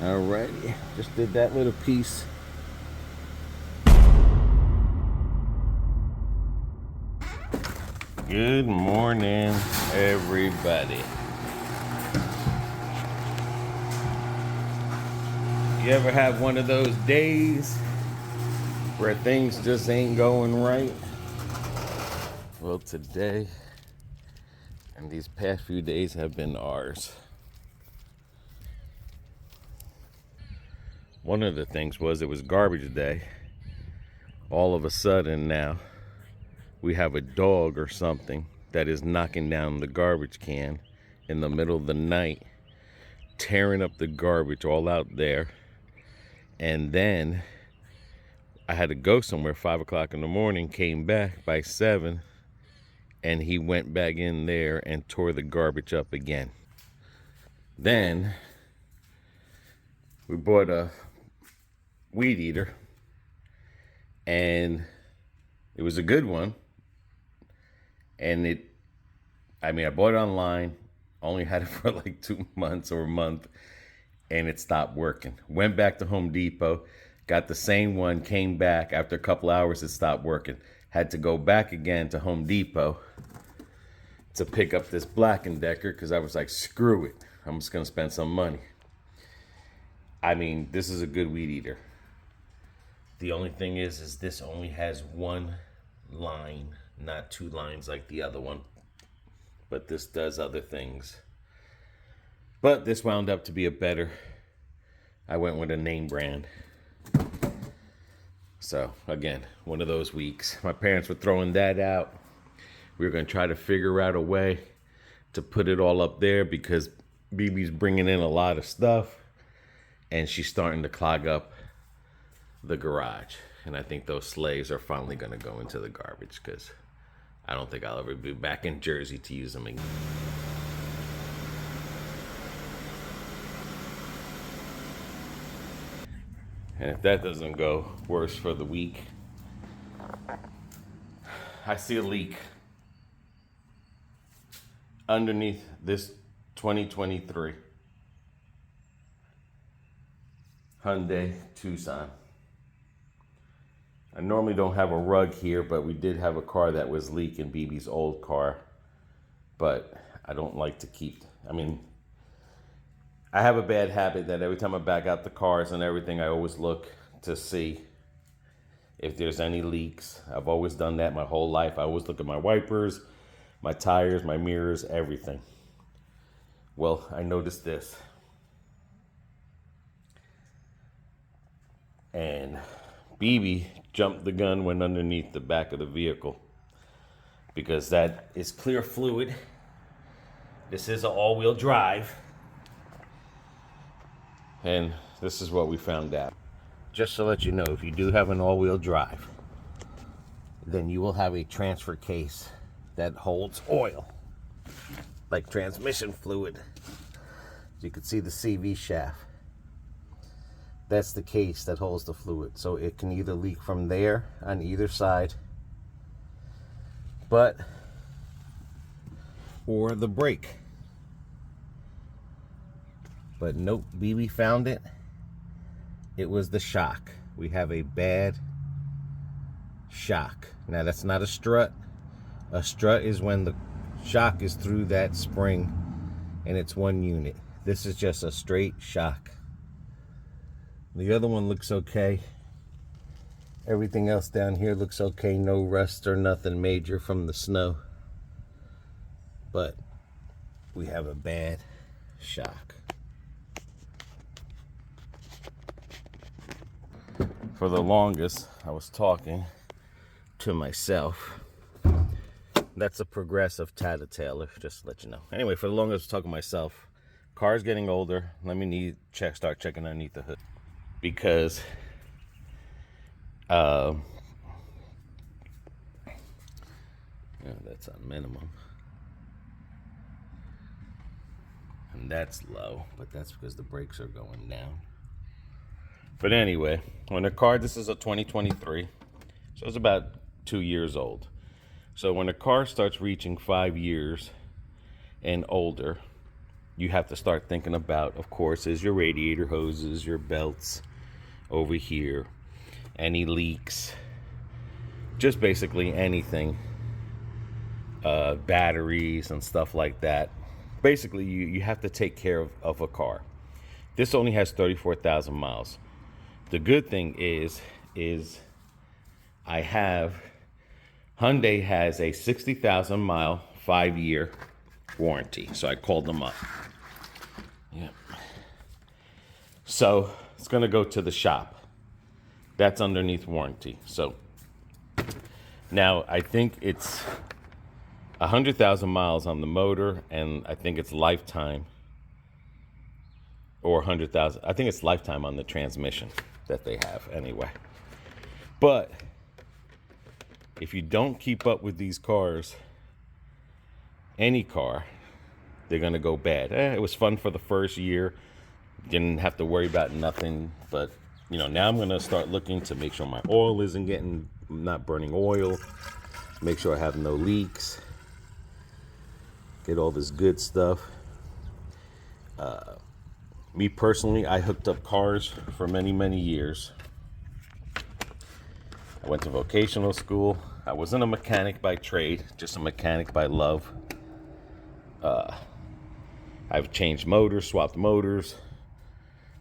Alrighty, just did that little piece. Good morning, everybody. You ever have one of those days where things just ain't going right? Well, today and these past few days have been ours. One of the things was it was garbage day. All of a sudden now, we have a dog or something that is knocking down the garbage can in the middle of the night, tearing up the garbage all out there. And then I had to go somewhere 5 o'clock in the morning, came back by 7, and he went back in there and tore the garbage up again. Then we bought a weed eater, and it was a good one. And I bought it online, only had it for like 2 months or a month, and it stopped working. Went back to Home Depot, got the same one, came back. After a couple hours, it stopped working. Had to go back again to Home Depot to pick up this Black & Decker because I was like, screw it. I'm just going to spend some money. This is a good weed eater. The only thing is this only has one line, not 2 lines like the other one. But this does other things. But this wound up to be I went with a name brand. So again, one of those weeks. My parents were throwing that out. We were going to try to figure out a way to put it all up there because BB's bringing in a lot of stuff and she's starting to clog up the garage. And I think those sleighs are finally going to go into the garbage because I don't think I'll ever be back in Jersey to use them again. And if that doesn't go worse for the week, I see a leak underneath this 2023 Hyundai Tucson. I normally don't have a rug here, but we did have a car that was leaking, BB's old car. But I don't like to keep, I have a bad habit that every time I back out the cars and everything, I always look to see if there's any leaks. I've always done that my whole life. I always look at my wipers, my tires, my mirrors, everything. Well, I noticed this. And BB jumped the gun, went underneath the back of the vehicle because that is clear fluid. This is an all-wheel drive. And this is what we found out. Just to let you know, if you do have an all-wheel drive, then you will have a transfer case that holds oil, like transmission fluid. You can see the CV shaft. That's the case that holds the fluid. So it can either leak from there on either side, or the brake. But nope, BB found it. It was the shock. We have a bad shock. Now that's not a strut. A strut is when the shock is through that spring and it's one unit. This is just a straight shock. The other one looks okay. Everything else down here looks okay. No rust or nothing major from the snow. But we have a bad shock. For the longest, I was talking to myself. That's a progressive tattletailer, just to let you know. Anyway, for the longest, I was talking to myself. Car's getting older. Let me start checking underneath the hood. Because that's on minimum. And that's low, but that's because the brakes are going down. But anyway, when the car, this is a 2023, so it's about 2 years old. So when a car starts reaching 5 years and older, you have to start thinking about, of course, is your radiator hoses, your belts over here, any leaks, just basically anything, batteries and stuff like that. Basically, you have to take care of a car. This only has 34,000 miles. The good thing is Hyundai has a 60,000 mile, 5-year warranty. So I called them up. Yeah. So it's gonna go to the shop. That's underneath warranty. So now I think it's 100,000 miles on the motor, and I think it's lifetime, or 100,000. I think it's lifetime on the transmission that they have anyway. But if you don't keep up with these cars, any car, they're gonna go bad. It was fun for the first year. Didn't have to worry about nothing. But you know, now I'm gonna start looking to make sure my oil isn't not burning oil. Make sure I have no leaks. Get all this good stuff. Me personally, I hooked up cars for many, many years. I went to vocational school. I wasn't a mechanic by trade, just a mechanic by love. I've changed motors, swapped motors,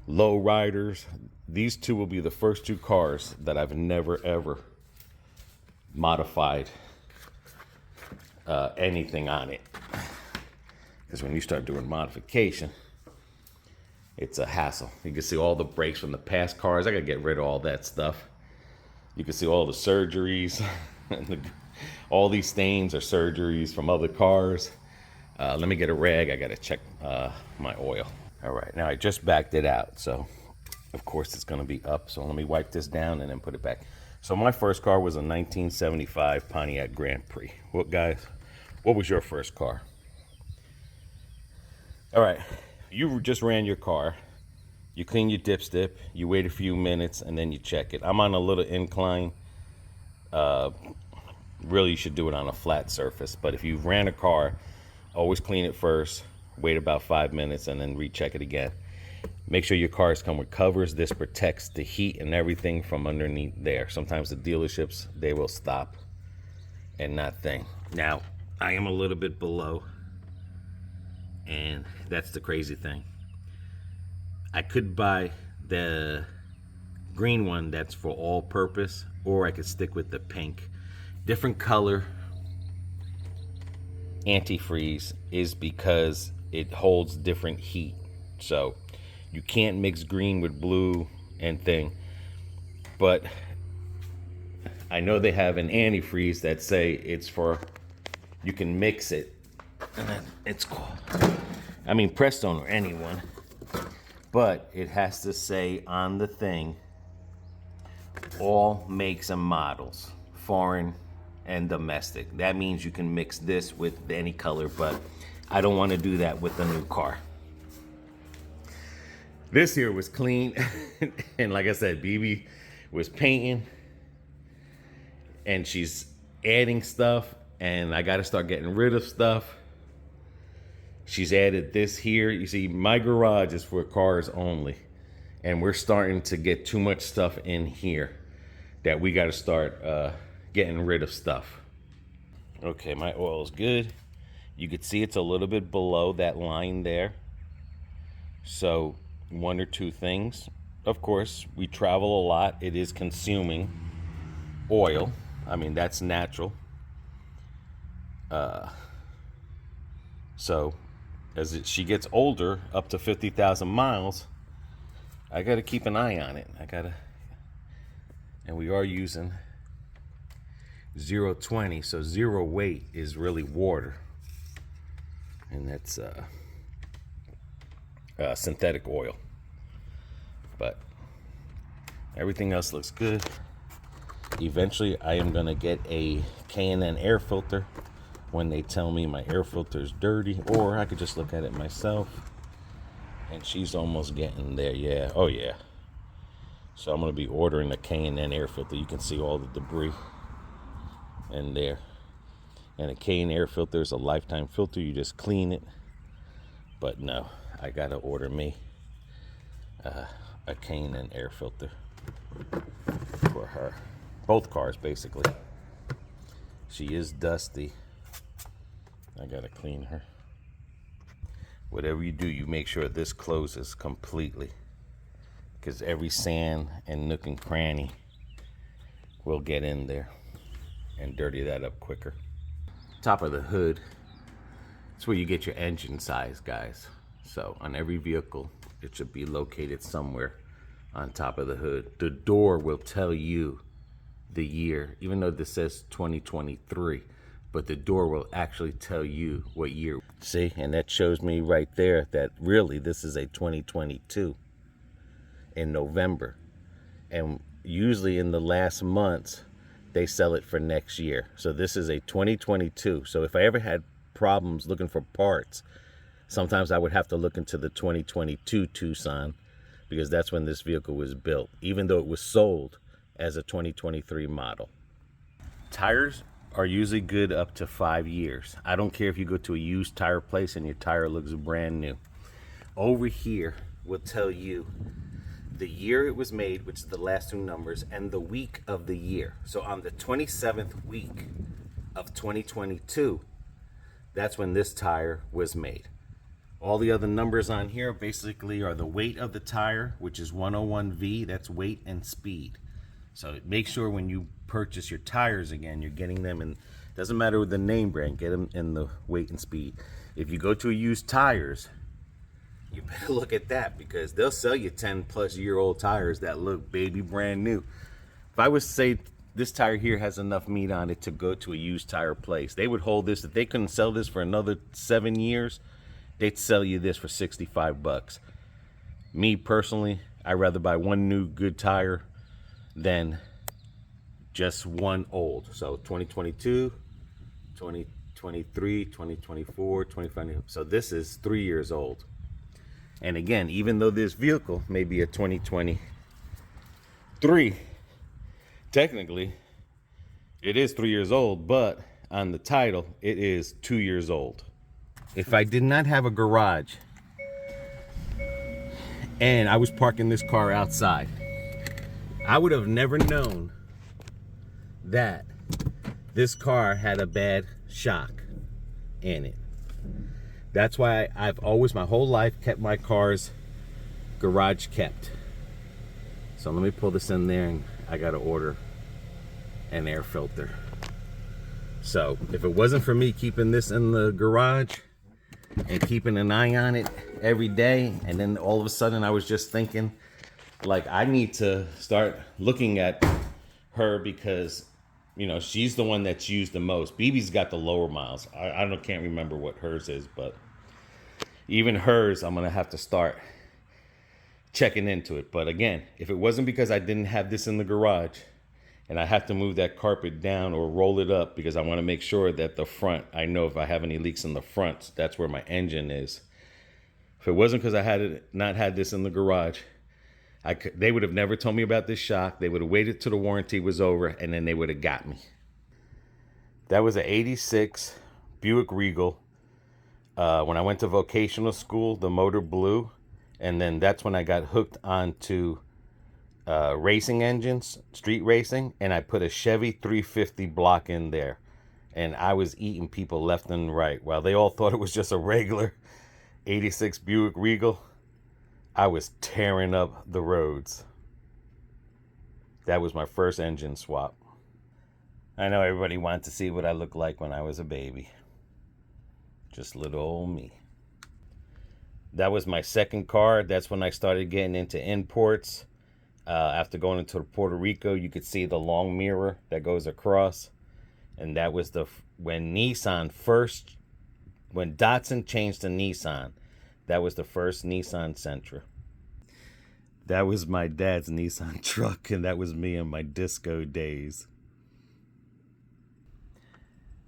low riders. These two will be the first two cars that I've never ever modified anything on it. Because when you start doing modification, it's a hassle. You can see all the brakes from the past cars. I gotta get rid of all that stuff. You can see all the surgeries. All these stains are surgeries from other cars. Let me get a rag. I gotta check my oil. All right, now I just backed it out, so of course it's gonna be up. So let me wipe this down and then put it back. So my first car was a 1975 Pontiac Grand Prix. What was your first car? All right, you just ran your car. You clean your dipstick, you wait a few minutes, and then you check it. I'm on a little incline. Really, you should do it on a flat surface. But if you've ran a car, always clean it first, wait about 5 minutes, and then recheck it again. Make sure your cars come with covers. This protects the heat and everything from underneath there. Sometimes the dealerships, they will stop and not think. Now, I am a little bit below, and that's the crazy thing. I could buy the green one that's for all purpose, or I could stick with the pink. Different color antifreeze is because it holds different heat. So you can't mix green with blue and thing. But I know they have an antifreeze that say it's for, you can mix it. And then it's called, I mean, Prestone or anyone. But it has to say on the thing, all makes and models, foreign and domestic. That means you can mix this with any color, but I don't want to do that with the new car. This here was clean. And like I said, BB was painting and she's adding stuff, and I got to start getting rid of stuff. She's added this here. You see, my garage is for cars only, and we're starting to get too much stuff in here that we got to start getting rid of stuff. Okay, my oil is good. You can see it's a little bit below that line there. So one or two things. Of course, we travel a lot. It is consuming oil. I mean, that's natural. So as she gets older, up to 50,000 miles, I got to keep an eye on it. And we are using 0.20, so zero weight is really water. And that's synthetic oil. But everything else looks good. Eventually, I am going to get a K&N air filter when they tell me my air filter is dirty, or I could just look at it myself. And she's almost getting there. Yeah, oh yeah. So I'm going to be ordering a K&N air filter. You can see all the debris in there. And a K&N air filter is a lifetime filter. You just clean it, But no, I gotta order me a cane and air filter for her. Both cars, basically. She is dusty. I gotta clean her. Whatever you do, you make sure this closes completely, because every sand and nook and cranny will get in there and dirty that up quicker. Top of the hood, it's where you get your engine size, guys. So on every vehicle, it should be located somewhere on top of the hood. The door will tell you the year, even though this says 2023, but the door will actually tell you what year. See, and that shows me right there that really this is a 2022 in November. And usually in the last months, they sell it for next year. So this is a 2022. So if I ever had problems looking for parts, sometimes I would have to look into the 2022 Tucson, because that's when this vehicle was built, even though it was sold as a 2023 model. Tires are usually good up to 5 years. I don't care if you go to a used tire place and your tire looks brand new. Over here will tell you the year it was made, which is the last two numbers, and the week of the year. So on the 27th week of 2022, that's when this tire was made. All the other numbers on here basically are the weight of the tire, which is 101V. That's weight and speed. So make sure when you purchase your tires again, you're getting them in, doesn't matter with the name brand, get them in the weight and speed. If you go to a used tires, you better look at that, because they'll sell you 10-plus-year-old tires that look baby brand new. If I was to say this tire here has enough meat on it to go to a used tire place, they would hold this. If they couldn't sell this for another 7 years, they'd sell you this for 65 bucks. Me personally, I'd rather buy one new good tire than just one old. So 2022, 2023, 2024, 2025. So this is 3 years old. And again, even though this vehicle may be a 2023, technically it is 3 years old, but on the title, it is 2 years old. If I did not have a garage and I was parking this car outside, I would have never known that this car had a bad shock in it. That's why I've always, my whole life, kept my cars garage kept. So let me pull this in there, and I gotta order an air filter. So if it wasn't for me keeping this in the garage and keeping an eye on it every day, and then all of a sudden I was just thinking, like, I need to start looking at her, because, you know, she's the one that's used the most. BB's got the lower miles. I can't remember what hers is, but even hers, I'm going to have to start checking into it. But again, if it wasn't because I didn't have this in the garage and I have to move that carpet down or roll it up because I want to make sure that the front, I know if I have any leaks in the front, that's where my engine is. If it wasn't because I had not had this in the garage, they would have never told me about this shock. They would have waited till the warranty was over, and then they would have got me. That was an 86 Buick Regal. When I went to vocational school, the motor blew, and then that's when I got hooked onto racing engines, street racing, and I put a Chevy 350 block in there, and I was eating people left and right. While they all thought it was just a regular 86 Buick Regal, I was tearing up the roads. That was my first engine swap. I know everybody wanted to see what I looked like when I was a baby. Just little old me. That was my second car. That's when I started getting into imports. After going into Puerto Rico, you could see the long mirror that goes across. And that was when Datsun changed to Nissan. That was the first Nissan Sentra. That was my dad's Nissan truck, and that was me in my disco days.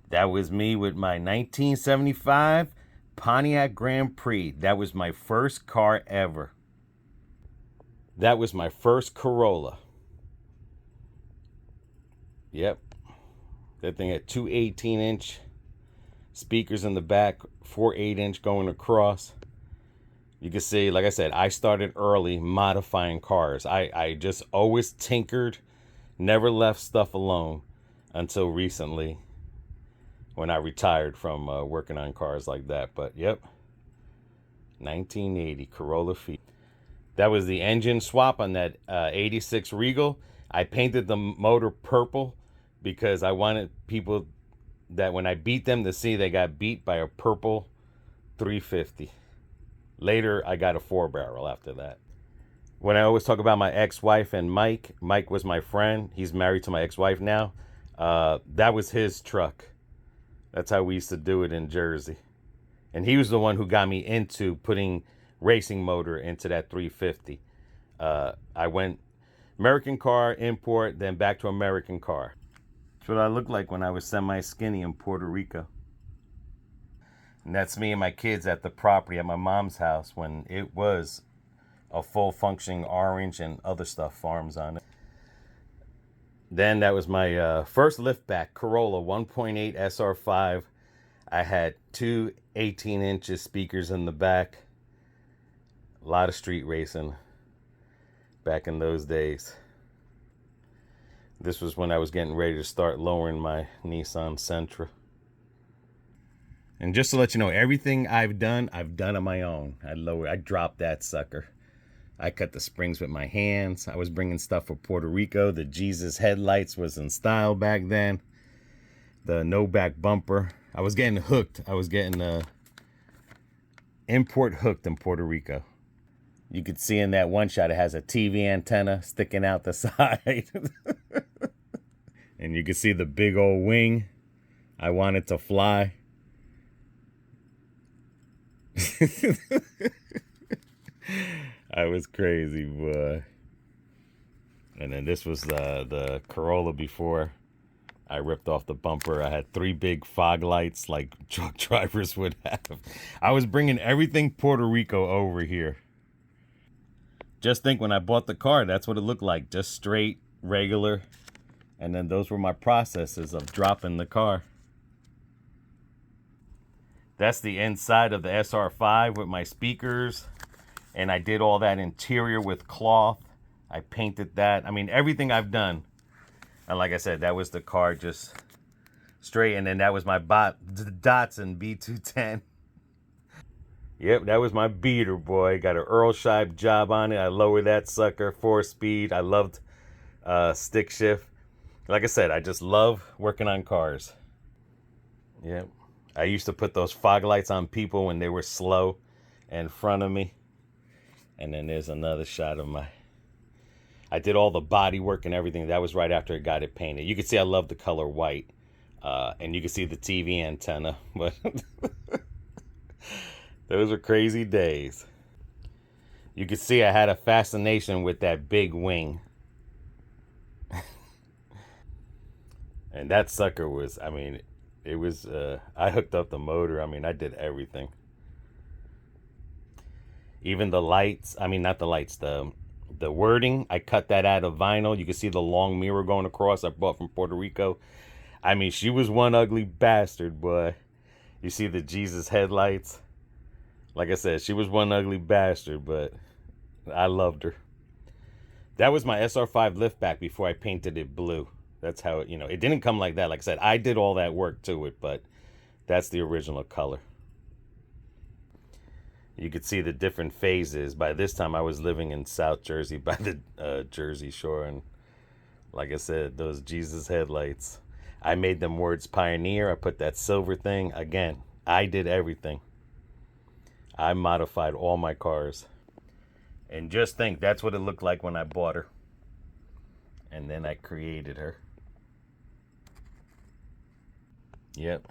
That was me with my 1975 Pontiac Grand Prix. That was my first car ever. That was my first Corolla. Yep. That thing had two 18-inch speakers in the back, 4 8-inch going across. You can see, like I said, I started early modifying cars. I just always tinkered, never left stuff alone until recently when I retired from working on cars like that. But yep, 1980 Corolla Fever. That was the engine swap on that 86 Regal. I painted the motor purple because I wanted people that when I beat them to see they got beat by a purple 350. Later, I got a 4-barrel after that. When I always talk about my ex-wife and Mike was my friend. He's married to my ex-wife now. That was his truck. That's how we used to do it in Jersey. And he was the one who got me into putting racing motor into that 350. I went American car, import, then back to American car. That's what I looked like when I was semi-skinny in Puerto Rico. And that's me and my kids at the property at my mom's house when it was a full functioning orange and other stuff farms on it. Then that was my first liftback Corolla 1.8 SR5. I had two 18-inch speakers in the back. A lot of street racing back in those days. This was when I was getting ready to start lowering my Nissan Sentra. And just to let you know, everything I've done on my own. I dropped that sucker. I cut the springs with my hands. I was bringing stuff from Puerto Rico. The Jesus headlights was in style back then. The no back bumper. I was getting hooked. I was getting import hooked in Puerto Rico. You could see in that one shot it has a TV antenna sticking out the side. And you can see the big old wing. I wanted to fly. I was crazy, boy. And then this was the Corolla before I ripped off the bumper. I had 3 big fog lights like truck drivers would have. I was bringing everything Puerto Rico over here. Just think, when I bought the car, that's what it looked like. Just straight, regular. And then those were my processes of dropping the car. That's the inside of the SR5 with my speakers. And I did all that interior with cloth. I painted that. I mean, everything I've done. And like I said, that was the car just straight. And then that was my Datsun B210. Yep, that was my beater, boy. Got an Earl Scheib job on it. I lowered that sucker, 4-speed. I loved stick shift. Like I said, I just love working on cars. Yep. I used to put those fog lights on people when they were slow in front of me. And then there's another shot of I did all the body work and everything. That was right after I got it painted. You can see I love the color white. And you can see the TV antenna. But those were crazy days. You can see I had a fascination with that big wing. And that sucker was, I mean, it was, I hooked up the motor. I mean, I did everything. Even the lights, I mean, not the lights, the wording, I cut that out of vinyl. You can see the long mirror going across I bought from Puerto Rico. I mean, she was one ugly bastard, boy. You see the Jesus headlights? Like I said, she was one ugly bastard, but I loved her. That was my SR5 liftback before I painted it blue. That's how it, it didn't come like that. Like I said, I did all that work to it, but that's the original color. You could see the different phases. By this time, I was living in South Jersey by the Jersey Shore. And like I said, those Jesus headlights, I made them words Pioneer. I put that silver thing. Again, I did everything. I modified all my cars. And just think, that's what it looked like when I bought her. And then I created her. Yep.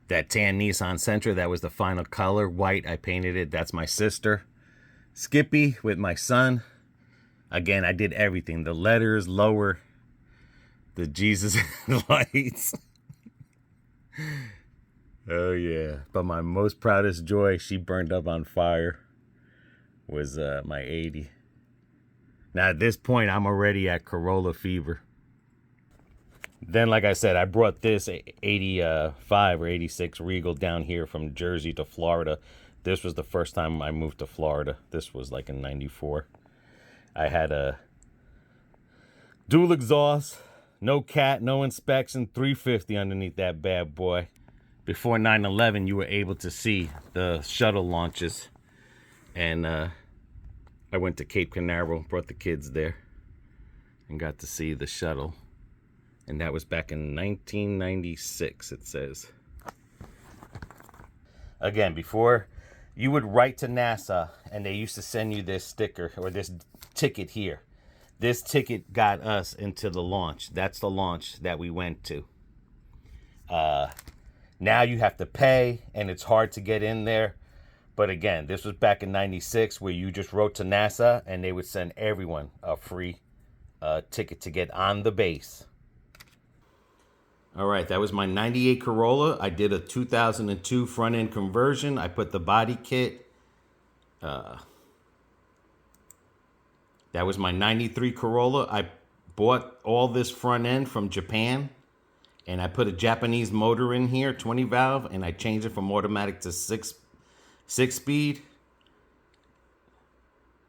That tan Nissan Sentra, that was the final color. White, I painted it. That's my sister. Skippy with my son. Again, I did everything. The letters, lower. The Jesus lights. Oh, yeah. But my most proudest joy, she burned up on fire, was my 80. Now, at this point, I'm already at Corolla fever. Then, like I said, I brought this 85 or 86 Regal down here from Jersey to Florida. This was the first time I moved to Florida. This was like in 94. I had a dual exhaust, no cat, no inspection, 350 underneath that bad boy. Before 9/11, you were able to see the shuttle launches. And I went to Cape Canaveral, brought the kids there, and got to see the shuttle. And that was back in 1996, it says. Again, before, you would write to NASA, and they used to send you this sticker, or this ticket here. This ticket got us into the launch. That's the launch that we went to. Now you have to pay, and it's hard to get in there. But again, this was back in 96, where you just wrote to NASA, and they would send everyone a free ticket to get on the base. All right, that was my 98 Corolla. I did a 2002 front end conversion. I put the body kit. That was my 93 Corolla. I bought all this front end from Japan, and I put a Japanese motor in here, 20 valve, and I changed it from automatic to six speed.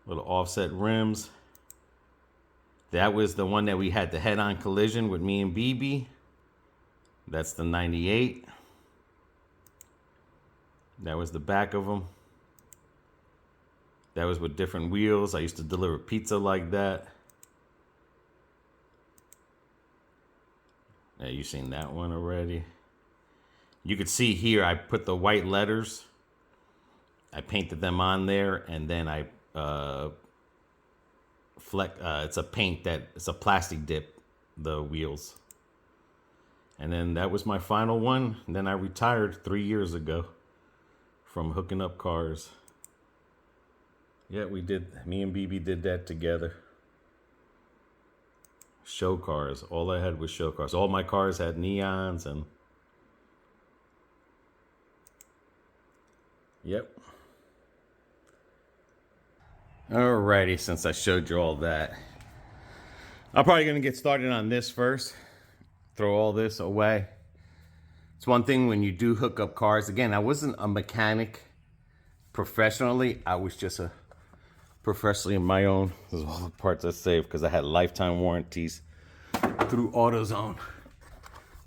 Little offset rims. That was the one that we had the head-on collision with me and BB. That's the 98. That was the back of them. That was with different wheels. I used to deliver pizza like that. Yeah, you've seen that one already. You could see here, I put the white letters. I painted them on there, and then I it's a paint that, it's a plastic dip, the wheels. And then that was my final one. And then I retired 3 years ago from hooking up cars. Yeah, me and BB did that together. Show cars. All I had was show cars. All my cars had neons and... Yep. Alrighty, since I showed you all that. I'm probably going to get started on this first. Throw all this away. It's one thing when you do hook up cars. Again, I wasn't a mechanic professionally. I was just a professionally in my own. This is all the parts I saved because I had lifetime warranties through AutoZone.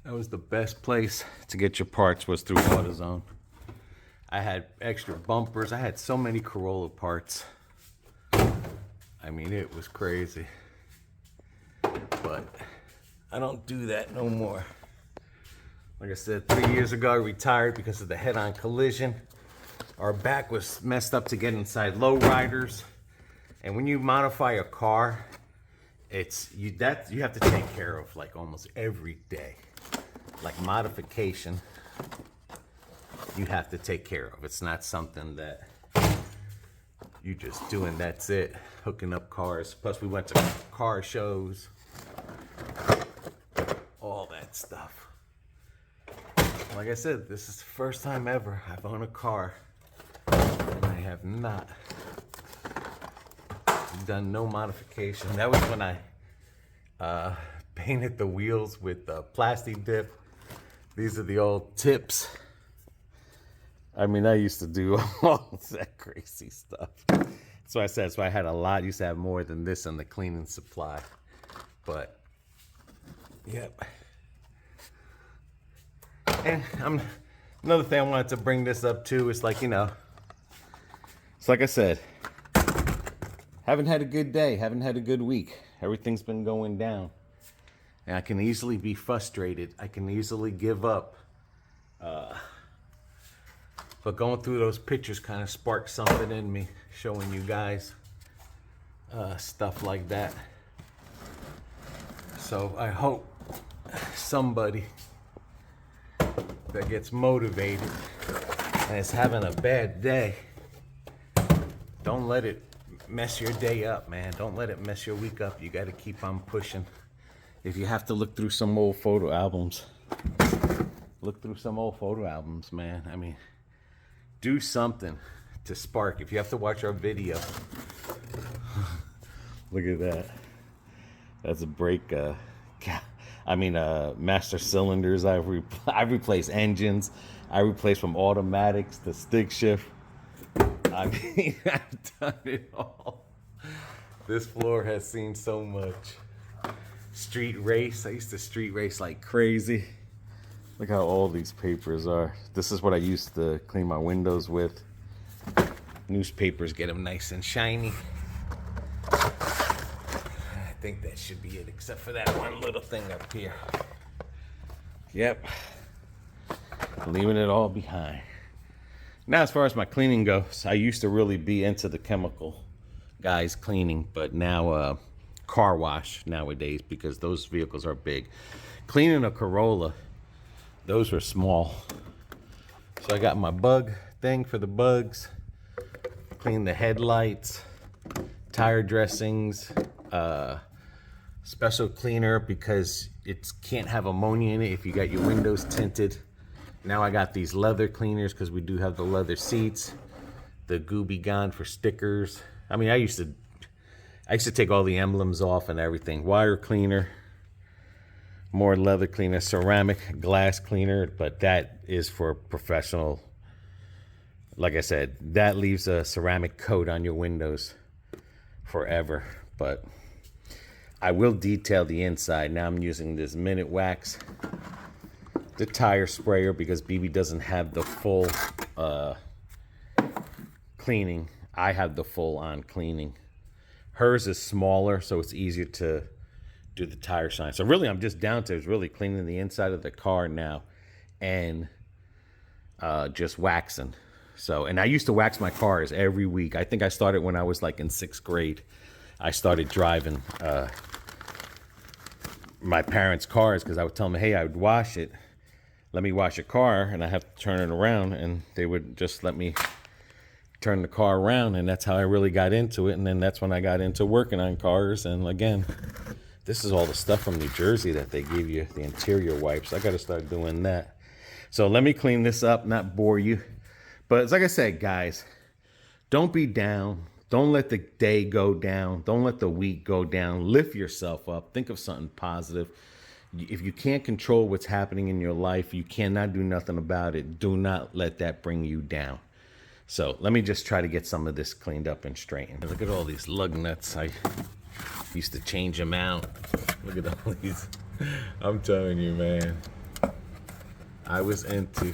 That was the best place to get your parts, was through AutoZone. I had extra bumpers. I had so many Corolla parts. I mean, it was crazy. But I don't do that no more. Like I said, 3 years ago, I retired because of the head-on collision. Our back was messed up to get inside lowriders. And when you modify a car, you have to take care of like almost every day. Like modification, you have to take care of. It's not something that you just do and that's it. Hooking up cars. Plus we went to car shows. All that stuff. Like I said, this is the first time ever I've owned a car. And I have not done no modification. That was when I painted the wheels with the plastic dip. These are the old tips. I mean, I used to do all that crazy stuff. That's why I said, I had a lot. I used to have more than this on the cleaning supply. But, yep. And another thing I wanted to bring this up too is like, it's like I said, haven't had a good day, haven't had a good week. Everything's been going down. And I can easily be frustrated. I can easily give up. But going through those pictures kind of sparked something in me, showing you guys stuff like that. So I hope somebody that gets motivated and is having a bad day, don't let it mess your day up, man. Don't let it mess your week up. You got to keep on pushing. If you have to look through some old photo albums, look through some old photo albums, man. I mean, do something to spark. If you have to watch our video, look at that. That's a brake. master cylinders. I've replaced engines. I replaced from automatics to stick shift. I mean, I've done it all. This floor has seen so much. Street race. I used to street race like crazy. Look how old these papers are. This is what I used to clean my windows with. Newspapers, get them nice and shiny. I think that should be it, except for that one little thing up here. Yep. Leaving it all behind. Now, as far as my cleaning goes, I used to really be into the chemical guys cleaning, but now car wash nowadays, because those vehicles are big. Cleaning a Corolla, those were small. So I got my bug thing for the bugs. Clean the headlights, tire dressings, special cleaner because it can't have ammonia in it if you got your windows tinted. Now I got these leather cleaners because we do have the leather seats. The Gooby Gone for stickers. I mean, I used to take all the emblems off and everything. Wire cleaner, more leather cleaner, ceramic glass cleaner, but that is for professional. Like I said, that leaves a ceramic coat on your windows forever. But I will detail the inside. Now I'm using this Minute Wax, the tire sprayer, because BB doesn't have the full cleaning. I have the full on cleaning. Hers is smaller, so it's easier to do the tire shine. So really, I'm just down to really cleaning the inside of the car now and just waxing. So, and I used to wax my cars every week. I think I started when I was like in 6th grade. I started driving my parents' cars because I would tell them, hey, I would wash it. Let me wash a car, and I have to turn it around, and they would just let me turn the car around, and that's how I really got into it. And then that's when I got into working on cars. And again, this is all the stuff from New Jersey that they give you, the interior wipes. I got to start doing that. So let me clean this up, not bore you. But it's like I said, guys, don't be down. Don't let the day go down. Don't let the week go down. Lift yourself up. Think of something positive. If you can't control what's happening in your life, you cannot do nothing about it. Do not let that bring you down. So let me just try to get some of this cleaned up and straightened. Look at all these lug nuts. I used to change them out. Look at all these. I'm telling you, man. I was into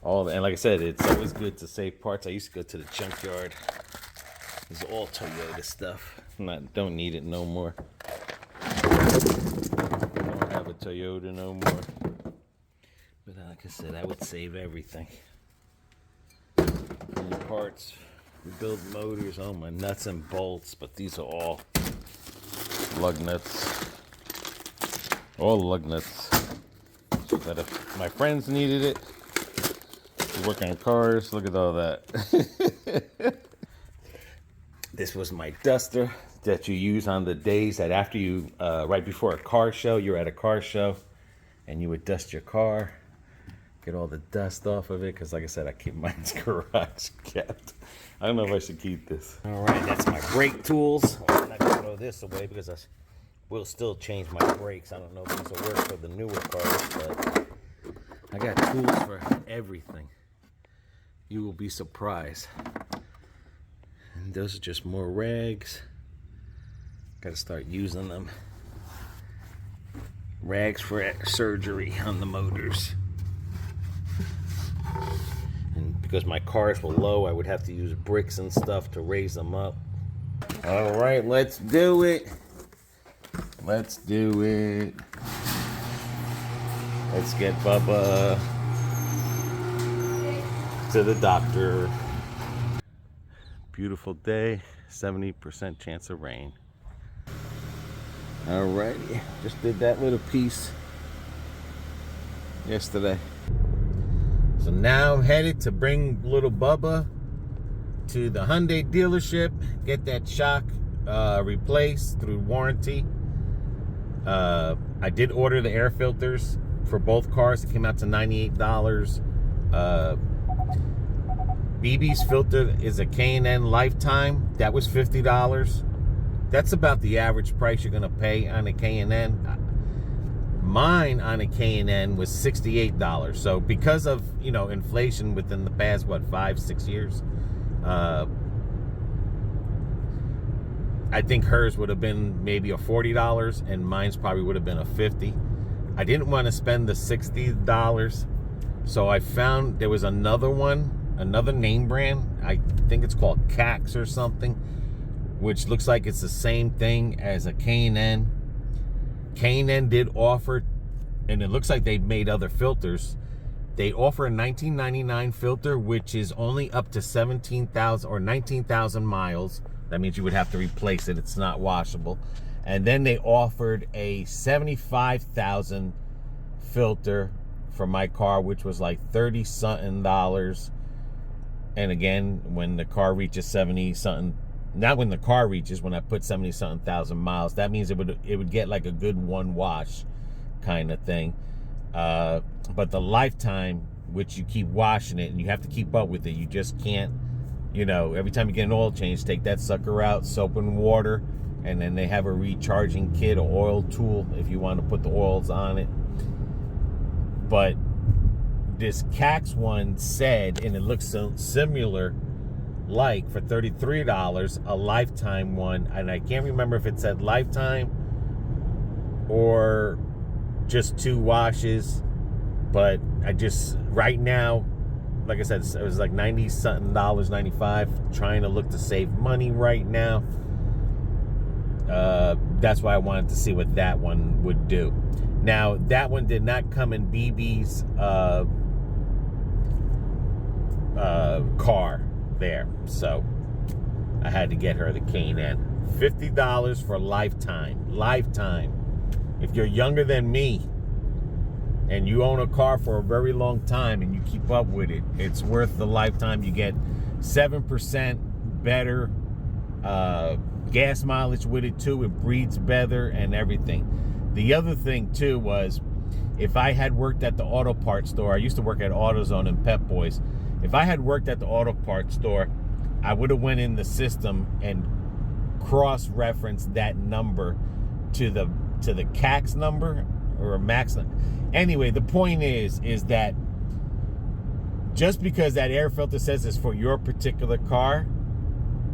all, and like I said, it's always good to save parts. I used to go to the junkyard. It's all Toyota stuff. Don't need it no more. Don't have a Toyota no more. But like I said, I would save everything. And parts, we build motors, all my nuts and bolts, but these are all lug nuts. All lug nuts. So that if my friends needed it, work on cars, look at all that. This was my duster that you use on the days that after you, right before a car show, you're at a car show, and you would dust your car, get all the dust off of it, because like I said, I keep mine's garage kept. I don't know if I should keep this. All right, that's my brake tools. I'm not gonna throw this away because I will still change my brakes. I don't know if this will work for the newer cars, but I got tools for everything. You will be surprised. And those are just more rags. Gotta start using them. Rags for surgery on the motors. And because my cars were low, I would have to use bricks and stuff to raise them up. All right, let's do it. Let's do it. Let's get Bubba to the doctor. Beautiful day, 70% chance of rain. Alrighty, just did that little piece yesterday. So now I'm headed to bring little Bubba to the Hyundai dealership, get that shock replaced through warranty. I did order the air filters for both cars. It came out to $98. BB's filter is a K&N Lifetime. That was $50. That's about the average price you're going to pay on a K&N. Mine on a K&N was $68. So because of, inflation within the past, 5-6 years, I think hers would have been maybe a $40 and mine's probably would have been a $50. I didn't want to spend the $60. So I found there was another one, another name brand. I think it's called Cax or something, which looks like it's the same thing as a K&N. K&N did offer, and it looks like they've made other filters. They offer a $19.99 filter, which is only up to 17,000 or 19,000 miles. That means you would have to replace it. It's not washable. And then they offered a 75,000 filter for my car, which was like $30-something. And again, when the car reaches 70-something, not when the car reaches, when I put 70-something thousand miles, that means it would get like a good one wash kind of thing. But the lifetime, which you keep washing it and you have to keep up with it, you just can't, every time you get an oil change, take that sucker out, soap and water, and then they have a recharging kit or oil tool if you want to put the oils on it. But this Cax one said, and it looks so similar, like for $33, a lifetime one, and I can't remember if it said lifetime or just 2 washes, but I just, right now, like I said, it was like $90-something, $95, trying to look to save money right now. That's why I wanted to see what that one would do. Now, that one did not come in BB's car there, so I had to get her the K&N. $50 for lifetime. If you're younger than me and you own a car for a very long time and you keep up with it, it's worth the lifetime. You get 7% better gas mileage with it too. It breathes better and everything. The other thing too was, if I had worked at the auto parts store, I used to work at AutoZone and Pep Boys. If I had worked at the auto parts store, I would have went in the system and cross-referenced that number to the Cax number or a Max number. Anyway, the point is that just because that air filter says it's for your particular car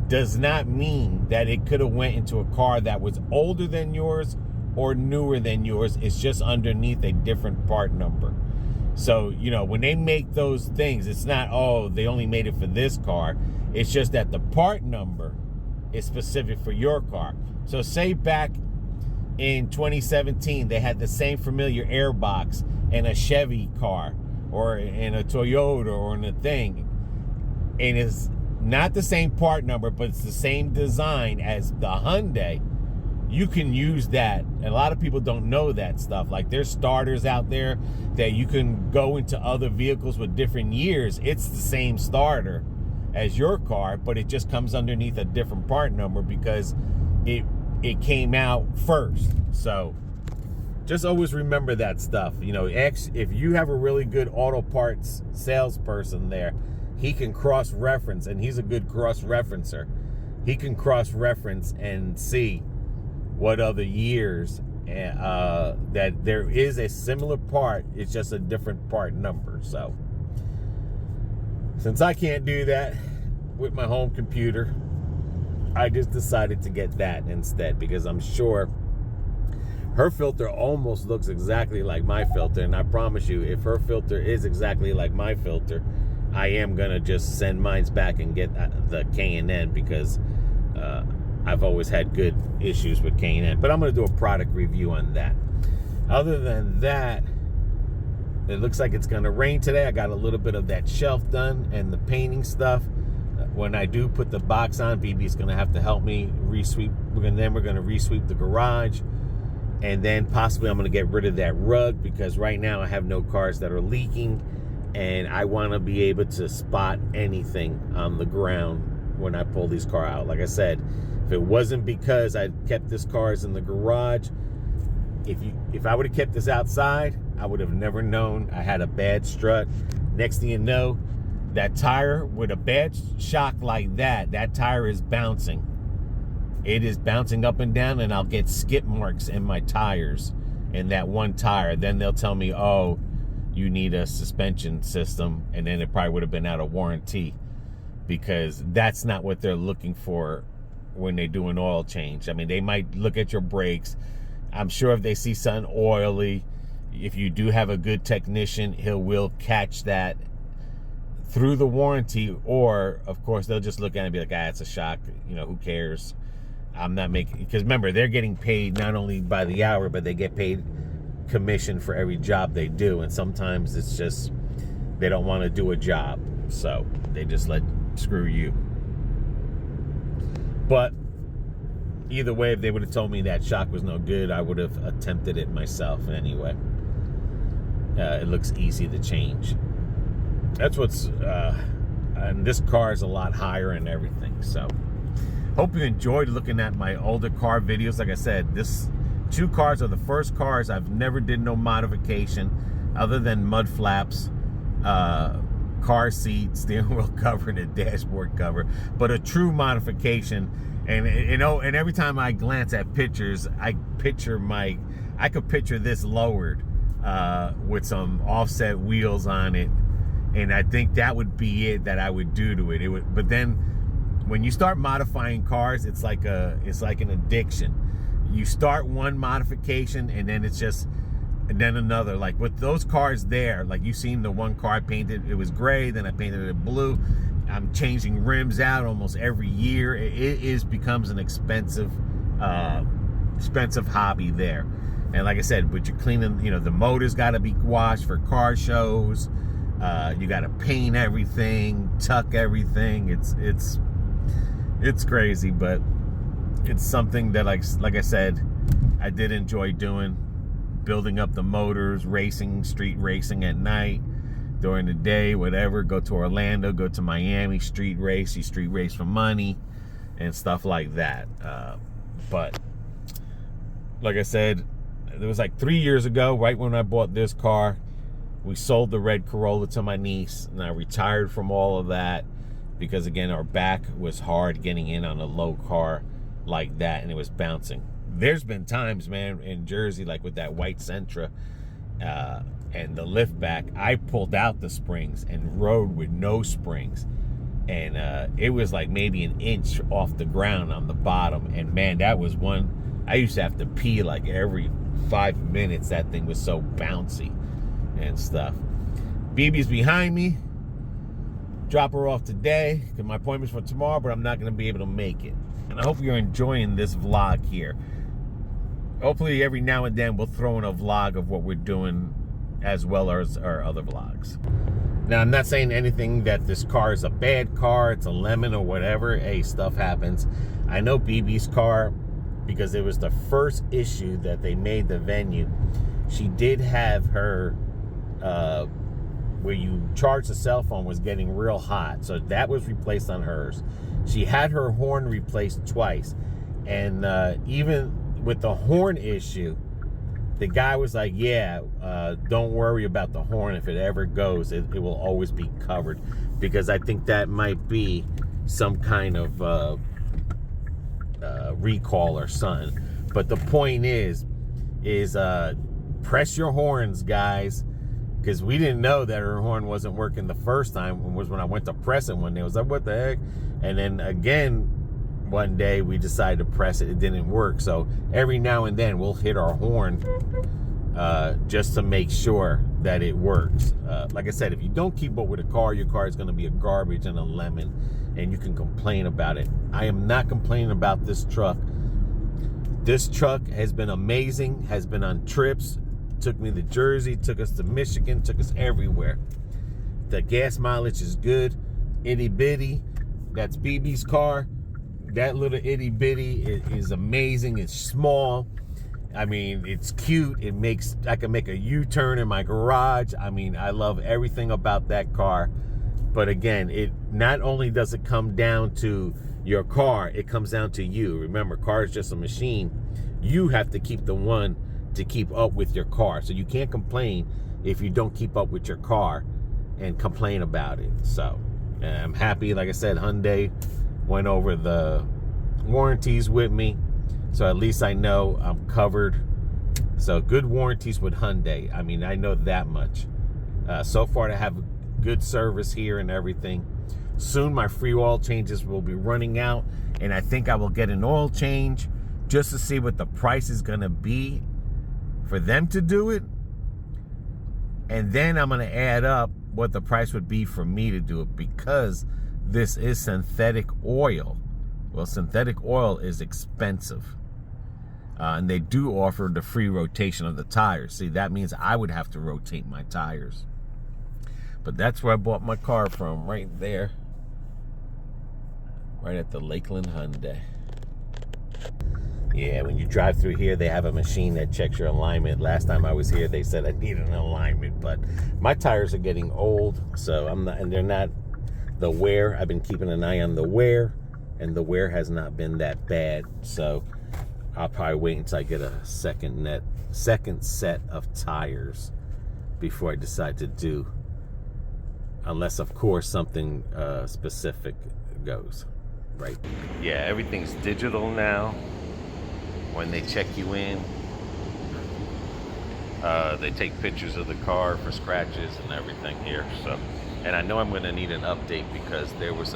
does not mean that it could have went into a car that was older than yours or newer than yours. It's just underneath a different part number. So, when they make those things, it's not, they only made it for this car. It's just that the part number is specific for your car. So say back in 2017, they had the same familiar airbox in a Chevy car or in a Toyota or in a thing. And it's not the same part number, but it's the same design as the Hyundai. You can use that. And a lot of people don't know that stuff. Like, there's starters out there that you can go into other vehicles with different years. It's the same starter as your car, but it just comes underneath a different part number because it came out first. So just always remember that stuff. If you have a really good auto parts salesperson there, he can cross-reference, and he's a good cross-referencer. He can cross-reference and see what other years that there is a similar part. It's just a different part number. So since I can't do that with my home computer, I just decided to get that instead, because I'm sure her filter almost looks exactly like my filter. And I promise you, if her filter is exactly like my filter, I am gonna just send mine back and get the K&N, because I've always had good issues with K&N. But I'm going to do a product review on that. Other than that, it looks like it's going to rain today. I got a little bit of that shelf done and the painting stuff. When I do put the box on, BB's going to have to help me resweep. Then we're going to resweep the garage. And then possibly I'm going to get rid of that rug, because right now I have no cars that are leaking. And I want to be able to spot anything on the ground when I pull these cars out. Like I said, if it wasn't because I kept this cars in the garage, if I would have kept this outside, I would have never known I had a bad strut. Next thing you know, that tire with a bad shock like that tire is bouncing. it is bouncing up and down, and I'll get skip marks in my tires, in that one tire. Then they'll tell me, oh, you need a suspension system, and then it probably would have been out of warranty, because that's not what they're looking for when they do an oil change. I mean, they might look at your brakes. I'm sure if they see something oily, if you do have a good technician, he will catch that through the warranty, or of course they'll just look at it and be like, it's a shock, who cares? I'm not making, because remember, they're getting paid not only by the hour, but they get paid commission for every job they do, and sometimes it's just they don't want to do a job, so they just screw you. But either way, if they would have told me that shock was no good, I would have attempted it myself anyway. It looks easy to change. That's what's, and this car is a lot higher and everything. So, hope you enjoyed looking at my older car videos. Like I said, this 2 cars are the first cars I've never did no modification, other than mud flaps, car seat, steering wheel cover, and a dashboard cover. But a true modification. And and every time I glance at pictures, I could picture this lowered with some offset wheels on it, and I think that would be it that I would do to it. But then when you start modifying cars, it's like an addiction. You start one modification, and then then another. Like with those cars there, like you seen the one car I painted, it was gray, then I painted it blue. I'm changing rims out almost every year. It becomes an expensive hobby there. And like I said, but you're cleaning, the motor's got to be washed for car shows. You got to paint everything, tuck everything. It's crazy, but it's something that, like I said, I did enjoy doing. Building up the motors, racing, street racing at night, during the day, whatever. Go to Orlando, go to Miami, street race. You street race for money and stuff like that. But like I said, it was like 3 years ago, right when I bought this car, we sold the red Corolla to my niece, and I retired from all of that because, again, our back was hard getting in on a low car like that, and it was bouncing. There's been times, man, in Jersey, like with that white Sentra and the lift back, I pulled out the springs and rode with no springs, and it was like maybe an inch off the ground on the bottom, and man, that was one I used to have to pee like every 5 minutes. That thing was so bouncy and stuff. BB's behind me. Drop her off today because my appointment's for tomorrow, but I'm not going to be able to make it. And I hope you're enjoying this vlog here. Hopefully every now and then we'll throw in a vlog of what we're doing, as well as our other vlogs. Now, I'm not saying anything that this car is a bad car, it's a lemon or whatever. Hey, stuff happens. I know BB's car, because it was the first issue that they made the venue. She did have her, where you charge the cell phone was getting real hot. So that was replaced on hers. She had her horn replaced twice. And even with the horn issue, the guy was like, don't worry about the horn. If it ever goes, it will always be covered. Because I think that might be some kind of recall or something. But the point is press your horns, guys. Because we didn't know that her horn wasn't working the first time. Was when I went to press it one day. I was like, what the heck? And then again, one day we decided to press it. It didn't work. So every now and then we'll hit our horn just to make sure that it works. Like I said, if you don't keep up with a car, your car is going to be a garbage and a lemon, and you can complain about it. I am not complaining about this truck. This truck has been amazing, has been on trips, took me to Jersey, took us to Michigan, took us everywhere. The gas mileage is good. Itty bitty. That's BB's car. That little itty bitty is amazing. It's small. I mean, it's cute. I can make a U-turn in my garage. I mean, I love everything about that car. But again, it not only does it come down to your car, it comes down to you. Remember, car is just a machine. You have to keep the one to keep up with your car. So you can't complain if you don't keep up with your car and complain about it. So I'm happy. Like I said, Hyundai went over the warranties with me, so at least I know I'm covered. So good warranties with Hyundai. I mean, I know that much. So far, to have good service here and everything. Soon, my free oil changes will be running out, and I think I will get an oil change just to see what the price is going to be for them to do it. And then I'm going to add up what the price would be for me to do it, because this is synthetic oil. Well, synthetic oil is expensive. And they do offer the free rotation of the tires. See, that means I would have to rotate my tires. But that's where I bought my car from, right there. Right at the Lakeland Hyundai. Yeah, when you drive through here, they have a machine that checks your alignment. Last time I was here, they said I needed an alignment, but my tires are getting old, so I'm not, and they're not the wear. I've been keeping an eye on the wear, and the wear has not been that bad, so I'll probably wait until I get a second set of tires before I decide to do, unless of course something specific goes right. Yeah, everything's digital now. When they check you in, they take pictures of the car for scratches and everything here. So, and I know I'm going to need an update because there was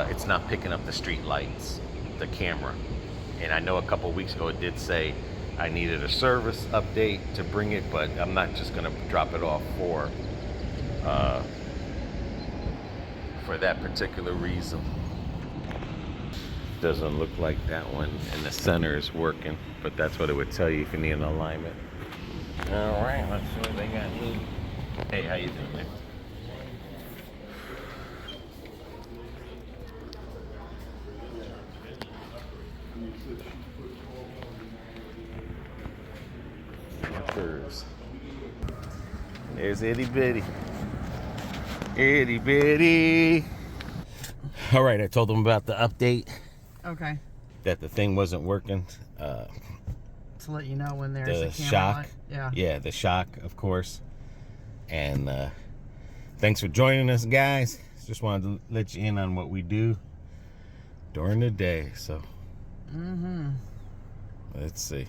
it's not picking up the street lights, the camera. And I know a couple weeks ago it did say I needed a service update to bring it, but I'm not just going to drop it off for that particular reason. Doesn't look like that one in the center is working, but that's what it would tell you if you need an alignment. All right, let's see what they got here. Hey, how you doing there? There's Itty Bitty. Itty Bitty. All right, I told them about the update. Okay. That the thing wasn't working. To let you know when there's the a camera shock. light. Yeah. Yeah, the shock, of course. And thanks for joining us, guys. Just wanted to let you in on what we do during the day. So, let's see.